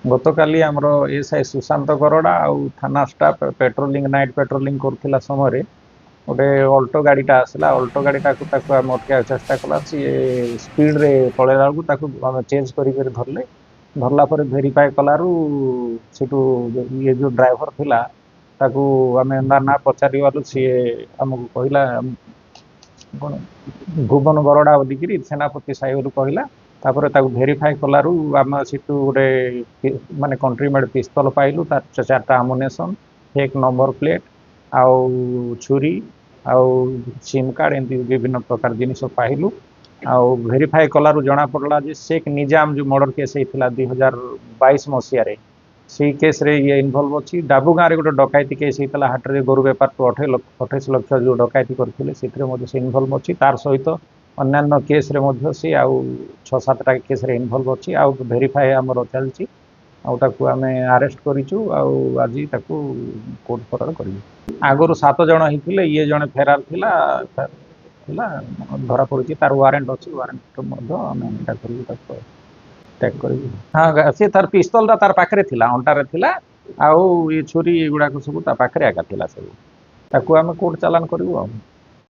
ଗତକାଲି ଆମର ଏଏସ୍ଆଇ ସୁଶାନ୍ତ ଗରଡା ଆଉ ଥାନା ଷ୍ଟାଫ୍ ନାଇଟ୍ ପେଟ୍ରୋଲିଂ କରୁଥିଲା ସମୟରେ ଗୋଟେ ଅଲ୍ଟୋ ଗାଡ଼ିଟା ଆସିଲା। ଅଲ୍ଟୋ ଗାଡ଼ିଟାକୁ ତାକୁ ଆମେ ଅଟକାଇବାକୁ ଚେଷ୍ଟା କଲା। ସିଏ ସ୍ପିଡରେ ପଳେଇଲା ବେଳକୁ ତାକୁ ଆମେ ଚେଞ୍ଜ କରିକି ଧରିଲେ। ଧରିଲା ପରେ ଭେରିଫାଏ କଲାରୁ ସେଠୁ ଇଏ ଯୋଉ ଡ୍ରାଇଭର ଥିଲା ତାକୁ ଆମେ ନା ପଚାରିବାରୁ ସିଏ ଆମକୁ କହିଲା କ'ଣ ଭୁବନ ଗରଡା ବୋଲିକିରି ସେନାପତି ସାହିରୁ କହିଲା। ତାପରେ ତାକୁ ଭେରିଫାଏ କଲାରୁ ଆମେ ସେଠୁ ଗୋଟେ ମାନେ କଣ୍ଟ୍ରି ମେଡ୍ ପିସ୍ତଲ ପାଇଲୁ, ତାର 4ଟା ଆମ୍ୟୁନେସନ୍, ଫେକ୍ ନମ୍ବର ପ୍ଲେଟ୍, ଆଉ ଛୁରୀ, ଆଉ ସିମ୍ କାର୍ଡ, ଏମିତି ବିଭିନ୍ନ ପ୍ରକାର ଜିନିଷ ପାଇଲୁ। ଆଉ ଭେରିଫାଏ କଲାରୁ ଜଣା ପଡ଼ିଲା ଯେ ଶେଖ୍ ନିଜାମ ଯୋଉ ମର୍ଡର କେସ୍ ହେଇଥିଲା 2022 ମସିହାରେ, ସେଇ କେସ୍ରେ ଇଏ ଇନଭଲ୍ଭ ଅଛି। ଡାବୁ ଗାଁରେ ଗୋଟେ ଡକାୟତି କେସ୍ ହେଇଥିଲା, ହାଟରେ ଗୋରୁ ବେପାରଠୁ 28 ଲକ୍ଷ ଯୋଉ ଡକାୟତି କରିଥିଲେ, ସେଥିରେ ମଧ୍ୟ ସେ ଇନଭଲ୍ଭ ଅଛି। ତାର ସହିତ ଅନ୍ୟାନ୍ୟ କେସ୍ରେ ମଧ୍ୟ ସେ ଆଉ 6-7ଟା କେସ୍ରେ ଇନଭଲ୍ଭ ଅଛି। ଆଉ ଭେରିଫାଏ ଆମର ଚାଲିଛି, ଆଉ ତାକୁ ଆମେ ଆରେଷ୍ଟ କରିଛୁ। ଆଉ ଆଜି ତାକୁ କୋର୍ଟ ଫରୱାର୍ଡ କରିବୁ। ଆଗରୁ 7 ଜଣ ହେଇଥିଲେ, ଇଏ ଜଣେ ଫେରାର ଥିଲା ଥିଲା ଧରା ପଡ଼ିଛି। ତାର ୱାରେଣ୍ଟ ଅଛି, ୱାରେଣ୍ଟ ମଧ୍ୟ ଆମେ ଏଇଟା କରିବୁ, ତାକୁ ଟ୍ୟାଗ କରିବୁ। ହଁ, ସେ ତାର ପିସ୍ତଲଟା ତାର ପାଖରେ ଥିଲା, ଅଣ୍ଟାରେ ଥିଲା, ଆଉ ଏ ଛୁରୀ ଏଗୁଡ଼ାକ ସବୁ ତା ପାଖରେ ଏକା ଥିଲା ସବୁ। ତାକୁ ଆମେ କୋର୍ଟ ଚାଲାଣ କରିବୁ ଆଉ।